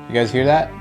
You guys hear that?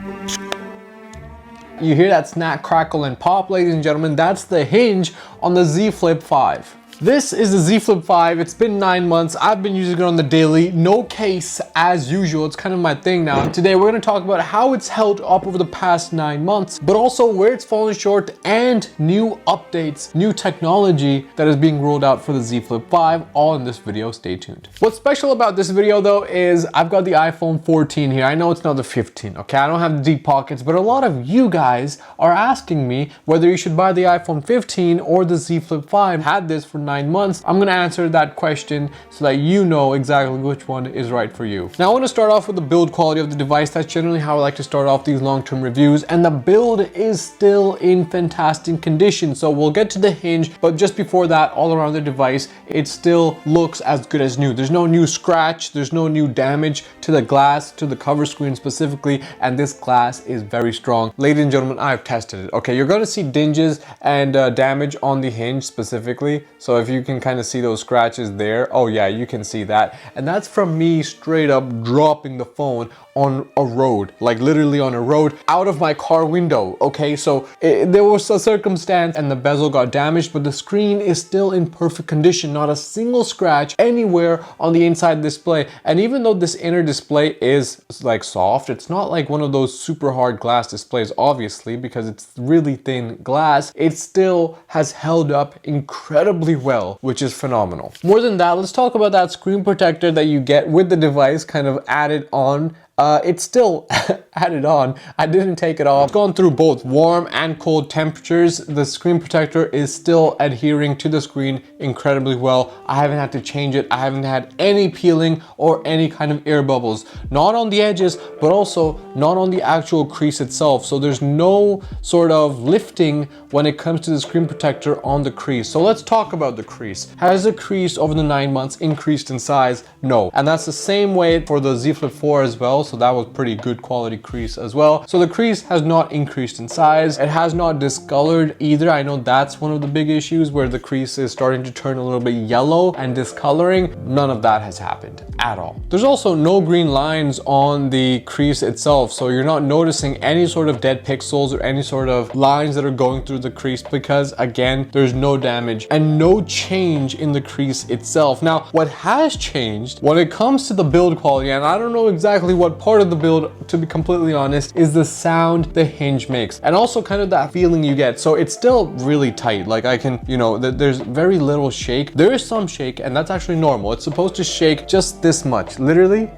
You hear that snack, crackle, and pop, ladies and gentlemen? That's the hinge on the Z Flip 5. This is the Z Flip 5. It's been 9 months. I've been using it on the daily. No case as usual. It's kind of my thing now. And today we're going to talk about how it's held up over the past 9 months, but also where it's fallen short and new updates, new technology that is being rolled out for the Z Flip 5, all in this video. Stay tuned. What's special about this video though is I've got the iPhone 14 here. I know it's not the 15, okay? I don't have the deep pockets, but a lot of you guys are asking me whether you should buy the iPhone 15 or the Z Flip 5. Had this for 9 months. I'm going to answer that question so that you know exactly which one is right for you. Now I want to start off with the build quality of the device. That's generally how I like to start off these long-term reviews, and the build is still in fantastic condition. So we'll get to the hinge, but just before that, all around the device, it still looks as good as new. There's no new scratch, there's no new damage to the glass, to the cover screen specifically, and this glass is very strong. Ladies and gentlemen, I've tested it. Okay, you're going to see dinges and damage on the hinge specifically. So if you can kind of see those scratches there, oh yeah, you can see that. And that's from me straight up dropping the phone on a road, like literally on a road out of my car window. Okay, so there was a circumstance and the bezel got damaged, but the screen is still in perfect condition. Not a single scratch anywhere on the inside display. And even though this inner display is like soft, it's not like one of those super hard glass displays, obviously, because it's really thin glass. It still has held up incredibly well, which is phenomenal. More than that, let's talk about that screen protector that you get with the device kind of added on. It's still added on. I didn't take it off. It's gone through both warm and cold temperatures. The screen protector is still adhering to the screen incredibly well. I haven't had to change it. I haven't had any peeling or any kind of air bubbles. Not on the edges, but also not on the actual crease itself. So there's no sort of lifting when it comes to the screen protector on the crease. So let's talk about the crease. Has the crease over the 9 months increased in size? No. And that's the same way for the Z Flip 4 as well. So that was pretty good quality crease as well. So the crease has not increased in size. It has not discolored either. I know that's one of the big issues where the crease is starting to turn a little bit yellow and discoloring. None of that has happened at all. There's also no green lines on the crease itself. So you're not noticing any sort of dead pixels or any sort of lines that are going through the crease because again, there's no damage and no change in the crease itself. Now, what has changed when it comes to the build quality, and I don't know exactly what part of the build, to be completely honest, is the sound the hinge makes and also kind of that feeling you get. So it's still really tight. Like I can, you know, there's very little shake. There is some shake and that's actually normal. It's supposed to shake just this much, literally.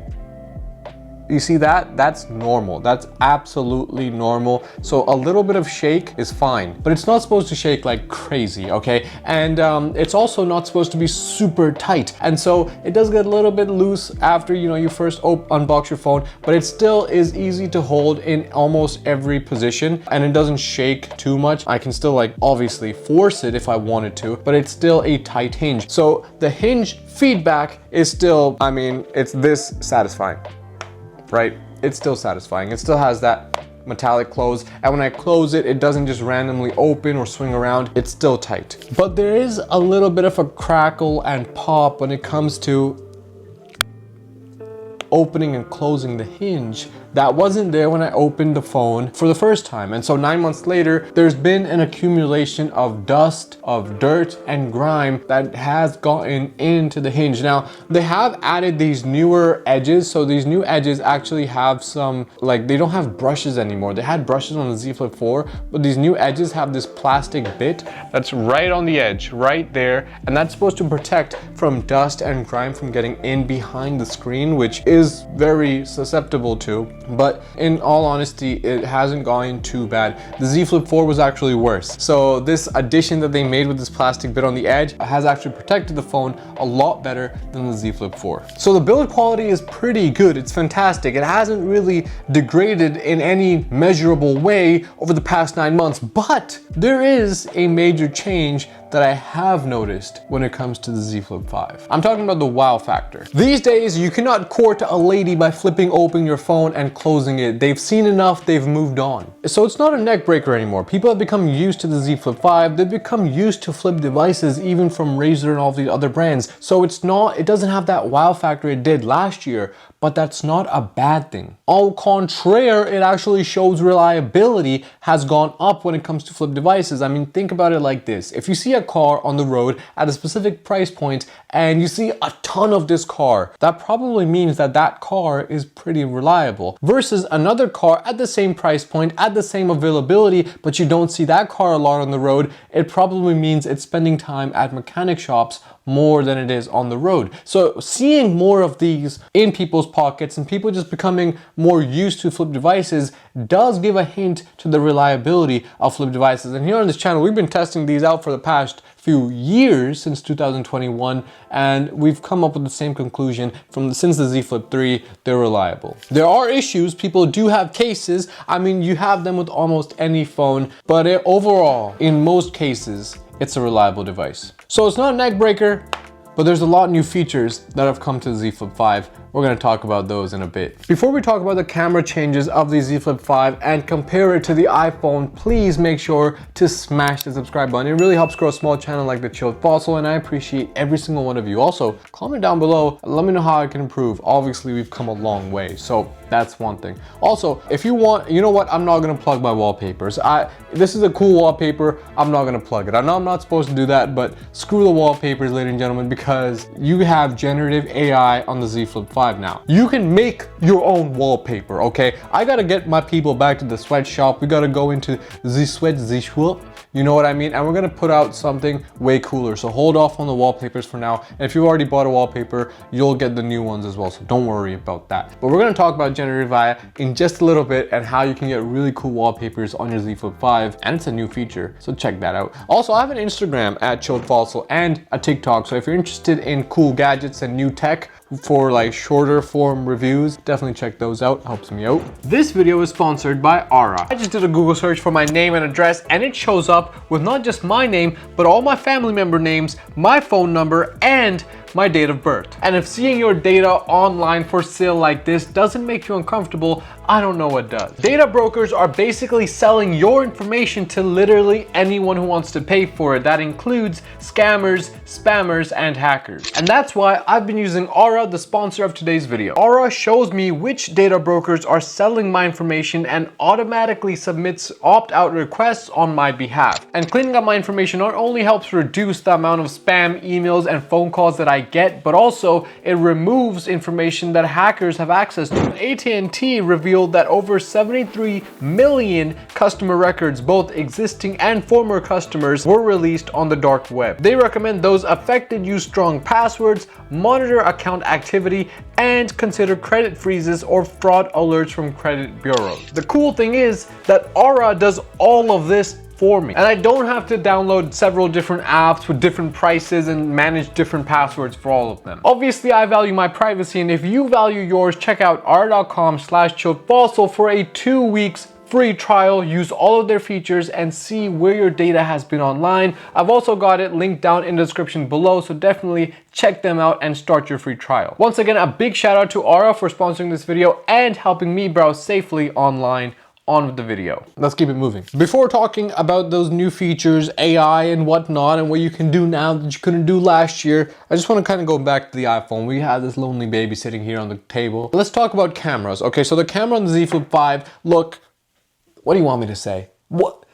You see that? That's normal. That's absolutely normal. So a little bit of shake is fine, but it's not supposed to shake like crazy, okay? And it's also not supposed to be super tight. And so it does get a little bit loose after, you know, you first unbox your phone, but it still is easy to hold in almost every position and it doesn't shake too much. I can still like obviously force it if I wanted to, but it's still a tight hinge. So the hinge feedback is still, I mean, it's this satisfying. Right? It's still satisfying. It still has that metallic close, and when I close it, it doesn't just randomly open or swing around. It's still tight. But there is a little bit of a crackle and pop when it comes to opening and closing the hinge that wasn't there when I opened the phone for the first time. And so 9 months later, there's been an accumulation of dust, of dirt and grime that has gotten into the hinge. Now, they have added these newer edges. So these new edges actually have some, like they don't have brushes anymore. They had brushes on the Z Flip 4, but these new edges have this plastic bit that's right on the edge, right there. And that's supposed to protect from dust and grime from getting in behind the screen, which is very susceptible to. But in all honesty, it hasn't gone too bad. The Z Flip 4 was actually worse. So this addition that they made with this plastic bit on the edge has actually protected the phone a lot better than the Z Flip 4. So the build quality is pretty good. It's fantastic. It hasn't really degraded in any measurable way over the past 9 months, but there is a major change that I have noticed when it comes to the Z Flip 5. I'm talking about the wow factor. These days, you cannot court a lady by flipping open your phone and closing it. They've seen enough, they've moved on. So it's not a neck breaker anymore. People have become used to the Z Flip 5. They've become used to flip devices, even from Razer and all these other brands. So it doesn't have that wow factor it did last year. but that's not a bad thing. Au contraire, it actually shows reliability has gone up when it comes to flip devices. I mean, think about it like this. If you see a car on the road at a specific price point and you see a ton of this car, that probably means that that car is pretty reliable, versus another car at the same price point, at the same availability, but you don't see that car a lot on the road. It probably means it's spending time at mechanic shops more than it is on the road. So seeing more of these in people's pockets and people just becoming more used to flip devices does give a hint to the reliability of flip devices. And here on this channel, we've been testing these out for the past few years, since 2021, and we've come up with the same conclusion since the Z Flip 3, they're reliable. There are issues, people do have cases. I mean, you have them with almost any phone, but overall, in most cases, it's a reliable device. So it's not a neck breaker, but there's a lot of new features that have come to the Z Flip 5. We're going to talk about those in a bit. Before we talk about the camera changes of the Z Flip 5 and compare it to the iPhone, please make sure to smash the subscribe button. It really helps grow a small channel like the Chilled Fossil, and I appreciate every single one of you. Also, comment down below and let me know how I can improve. Obviously, we've come a long way, so that's one thing. Also, if you want, you know what, I'm not going to plug my wallpapers. This is a cool wallpaper. I'm not going to plug it. I know I'm not supposed to do that, but screw the wallpapers, ladies and gentlemen, because you have generative AI on the Z Flip 5 now. You can make your own wallpaper, okay? I gotta get my people back to the sweatshop. We gotta go into ZFLIP, you know what I mean? And we're gonna put out something way cooler. So hold off on the wallpapers for now. And if you already bought a wallpaper, you'll get the new ones as well. So don't worry about that. But we're gonna talk about generative AI in just a little bit and how you can get really cool wallpapers on your Z Flip 5. And it's a new feature, so check that out. Also, I have an Instagram at Chilled Fossil and a TikTok. So if you're interested in cool gadgets and new tech for like shorter form reviews, definitely check those out. Helps me out. This video is sponsored by Aura. I just did a Google search for my name and address, and it shows up with not just my name, but all my family member names, my phone number, and my date of birth. And if seeing your data online for sale like this doesn't make you uncomfortable, I don't know what does. Data brokers are basically selling your information to literally anyone who wants to pay for it. That includes scammers, spammers, and hackers. And that's why I've been using Aura, the sponsor of today's video. Aura shows me which data brokers are selling my information and automatically submits opt-out requests on my behalf. And cleaning up my information not only helps reduce the amount of spam emails and phone calls that I get, but also it removes information that hackers have access to. AT&T revealed that over 73 million customer records, both existing and former customers, were released on the dark web. They recommend those affected use strong passwords, monitor account activity, and consider credit freezes or fraud alerts from credit bureaus. The cool thing is that Aura does all of this for me, and I don't have to download several different apps with different prices and manage different passwords for all of them. Obviously, I value my privacy, and if you value yours, check out aura.com/chilledfossil for a 2 weeks free trial. Use all of their features and see where your data has been online. I've also got it linked down in the description below, so definitely check them out and start your free trial. Once again, a big shout out to Aura for sponsoring this video and helping me browse safely online. On with the video. Let's keep it moving. Before talking about those new features, AI and whatnot, and what you can do now that you couldn't do last year, I just want to kind of go back to the iPhone. We have this lonely baby sitting here on the table. Let's talk about cameras. Okay, so the camera on the Z Flip 5, look, what do you want me to say? What?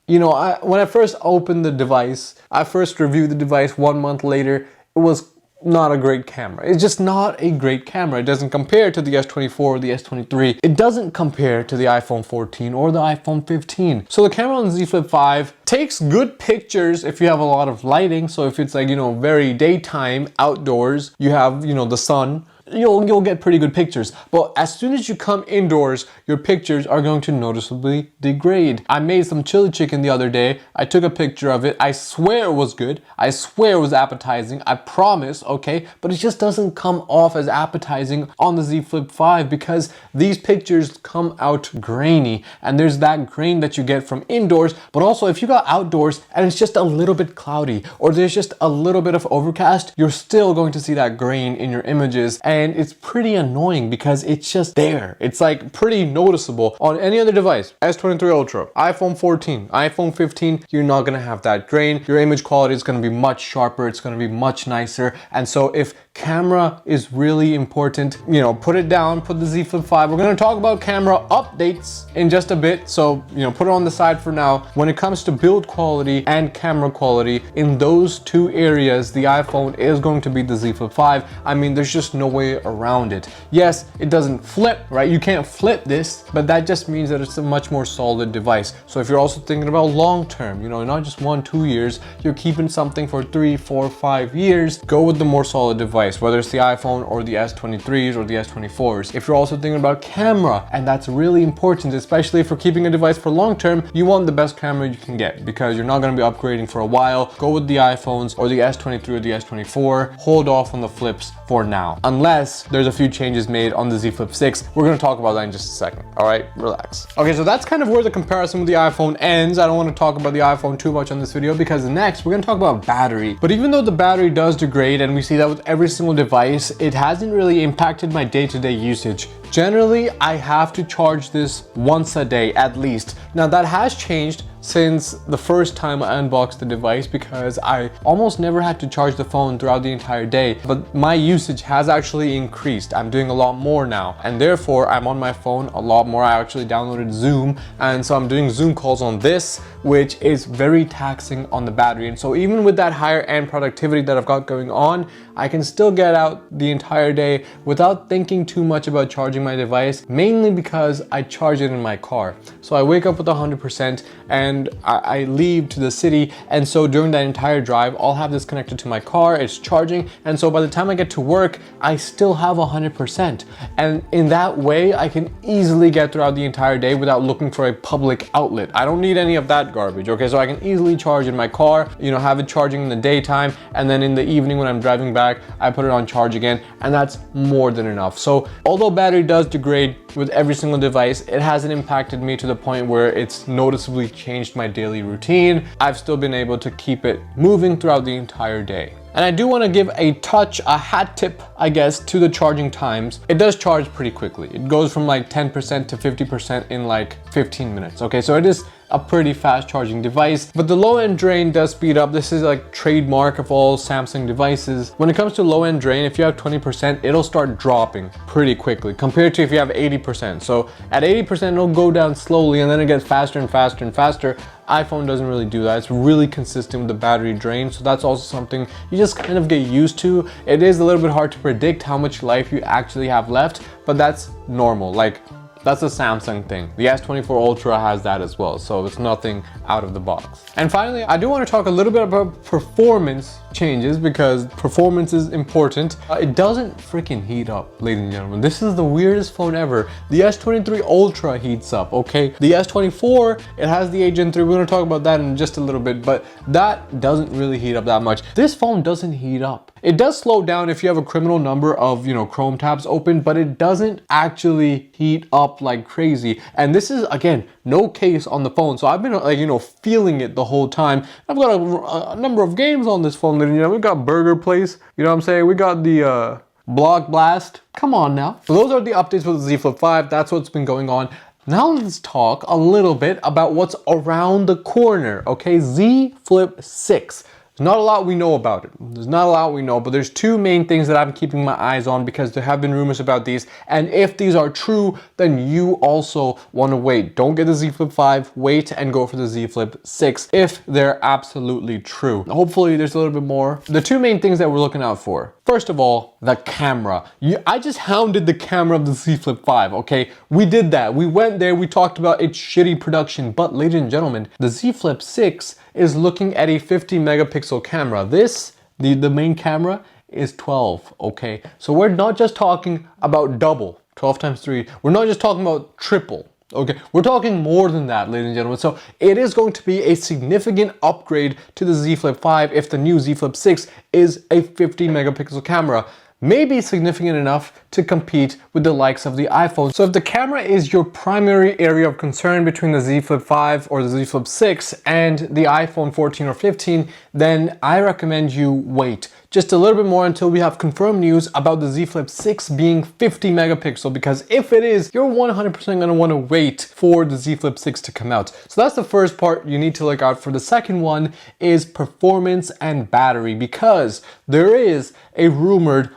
You know, when I first opened the device, I first reviewed the device 1 month later, it was not a great camera. It's just not a great camera. It doesn't compare to the S24 or the S23. It doesn't compare to the iPhone 14 or the iPhone 15. So the camera on the Z Flip 5 takes good pictures if you have a lot of lighting. So if it's like, you know, very daytime outdoors, you have, you know, the sun, you'll get pretty good pictures. But as soon as you come indoors, your pictures are going to noticeably degrade. I made some chili chicken the other day. I took a picture of it. I swear it was good. I swear it was appetizing. I promise, okay? But it just doesn't come off as appetizing on the Z Flip 5 because these pictures come out grainy, and there's that grain that you get from indoors. But also if you got outdoors and it's just a little bit cloudy or there's just a little bit of overcast, you're still going to see that grain in your images. And it's pretty annoying because it's just there. It's like pretty noticeable on any other device. S23 Ultra, iPhone 14, iPhone 15, you're not gonna have that grain. Your image quality is gonna be much sharper. It's gonna be much nicer. And so if Camera is really important. You know, put it down, put the Z Flip 5. We're gonna talk about camera updates in just a bit, so you know, put it on the side for now. When it comes to build quality and camera quality, in those two areas, the iPhone is going to be the Z Flip 5. I mean, there's just no way around it. Yes, it doesn't flip, right? You can't flip this, but that just means that it's a much more solid device. So if you're also thinking about long term, you know, not just 1-2 years, you're keeping something for 3, 4, 5 years, go with the more solid device, whether it's the iPhone or the S23s or the S24s. If you're also thinking about camera, and that's really important, especially if you're keeping a device for long term, you want the best camera you can get because you're not going to be upgrading for a while. Go with the iPhones or the S23 or the S24. Hold off on the flips for now, unless there's a few changes made on the Z Flip 6. We're going to talk about that in just a second. All right, relax. Okay, so that's kind of where the comparison with the iPhone ends. I don't want to talk about the iPhone too much on this video because next we're going to talk about battery. But even though the battery does degrade, and we see that with every single device, it hasn't really impacted my day-to-day usage. Generally, I have to charge this once a day at least. Now that has changed since the first time I unboxed the device because I almost never had to charge the phone throughout the entire day, but my usage has actually increased. I'm doing a lot more now, and therefore I'm on my phone a lot more. I actually downloaded Zoom, and so I'm doing Zoom calls on this, which is very taxing on the battery. And so even with that higher end productivity that I've got going on, I can still get out the entire day without thinking too much about charging my device, mainly because I charge it in my car. So I wake up with 100% and I leave to the city, and so during that entire drive I'll have this connected to my car, it's charging, and so by the time I get to work I still have 100%, and in that way I can easily get throughout the entire day without looking for a public outlet. I don't need any of that garbage, okay? So I can easily charge in my car, you know, have it charging in the daytime, and then in the evening when I'm driving back I put it on charge again, and that's more than enough. So although battery does degrade with every single device, it hasn't impacted me to the point where it's noticeably changed my daily routine. I've still been able to keep it moving throughout the entire day. And I do want to give a hat tip, I guess, to the charging times. It does charge pretty quickly. It goes from like 10% to 50% in like 15 minutes. Okay, so it is a pretty fast charging device, but the low end drain does speed up. This is like trademark of all Samsung devices. When it comes to low end drain, if you have 20%, it'll start dropping pretty quickly compared to if you have 80%. So at 80%, it'll go down slowly and then it gets faster and faster and faster. iPhone doesn't really do that. It's really consistent with the battery drain. So that's also something you just kind of get used to. It is a little bit hard to predict how much life you actually have left, but that's normal. Like, that's a Samsung thing. The S24 Ultra has that as well, so it's nothing out of the box. And finally, I do want to talk a little bit about performance changes because performance is important. It doesn't freaking heat up, ladies and gentlemen. This is the weirdest phone ever. The S23 Ultra heats up, okay? The S24, it has the Gen 3. We're going to talk about that in just a little bit, but that doesn't really heat up that much. This phone doesn't heat up. It does slow down if you have a criminal number of, you know, Chrome tabs open, but it doesn't actually heat up like crazy. And this is, again, no case on the phone. So I've been like, you know, feeling it the whole time. I've got a number of games on this phone. You know, we got Burger Place, you know what I'm saying? We got the Block Blast. Come on now. So those are the updates for the Z Flip 5. That's what's been going on. Now let's talk a little bit about what's around the corner, okay? Z Flip 6. There's not a lot we know about it. There's not a lot we know, but there's two main things that I'm keeping my eyes on because there have been rumors about these. And if these are true, then you also want to wait. Don't get the Z Flip 5, wait and go for the Z Flip 6 if they're absolutely true. Hopefully there's a little bit more. The two main things that we're looking out for. First of all, the camera. I just hounded the camera of the Z Flip 5, okay? We did that. We went there, we talked about its shitty production, but ladies and gentlemen, the Z Flip 6 is looking at a 50 megapixel camera. This, the main camera, is 12, okay? So we're not just talking about double, 12 times 3. We're not just talking about triple, okay? We're talking more than that, ladies and gentlemen. So it is going to be a significant upgrade to the Z Flip 5 if the new Z Flip 6 is a 50 megapixel camera. May be significant enough to compete with the likes of the iPhone. So if the camera is your primary area of concern between the Z Flip 5 or the Z Flip 6 and the iPhone 14 or 15, then I recommend you wait. just a little bit more until we have confirmed news about the Z Flip 6 being 50 megapixel, because if it is, you're 100% going to want to wait for the Z Flip 6 to come out. So that's the first part you need to look out for. The second one is performance and battery, because there is a rumored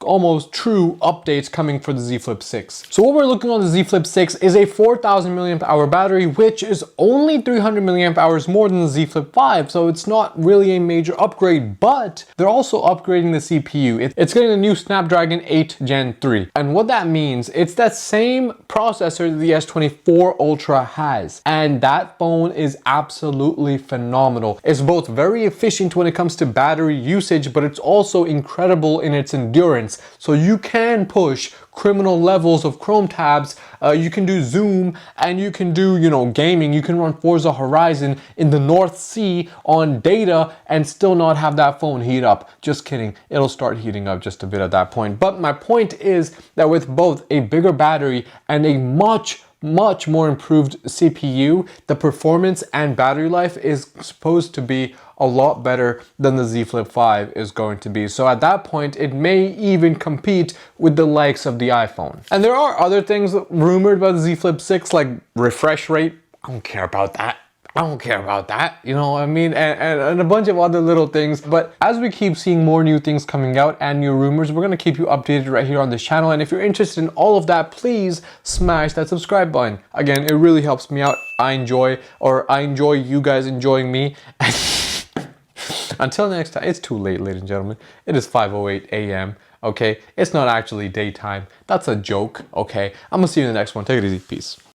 almost true updates coming for the Z Flip 6. So what we're looking on the Z Flip 6 is a 4000 milliamp hour battery, which is only 300 milliamp hours more than the Z Flip 5. So it's not really a major upgrade, but they're also upgrading the CPU. It's getting a new Snapdragon 8 Gen 3. And what that means, it's that same processor that the S24 Ultra has. And that phone is absolutely phenomenal. It's both very efficient when it comes to battery usage, but it's also incredible in its endurance. So you can push criminal levels of Chrome tabs, you can do Zoom, and you can do, gaming. You can run Forza Horizon in the North Sea on data and still not have that phone heat up. Just kidding. It'll start heating up just a bit at that point. But my point is that with both a bigger battery and a much more improved CPU, the performance and battery life is supposed to be a lot better than the Z Flip 5 is going to be. So at that point, it may even compete with the likes of the iPhone. And there are other things rumored about the Z Flip 6, like refresh rate. I don't care about that. You know what I mean? And a bunch of other little things. But as we keep seeing more new things coming out and new rumors, we're going to keep you updated right here on this channel. And if you're interested in all of that, please smash that subscribe button. Again, it really helps me out. I enjoy you guys enjoying me. Until next time, it's too late, ladies and gentlemen. It is 5:08 a.m. Okay? It's not actually daytime. That's a joke. Okay? I'm gonna see you in the next one. Take it easy. Peace.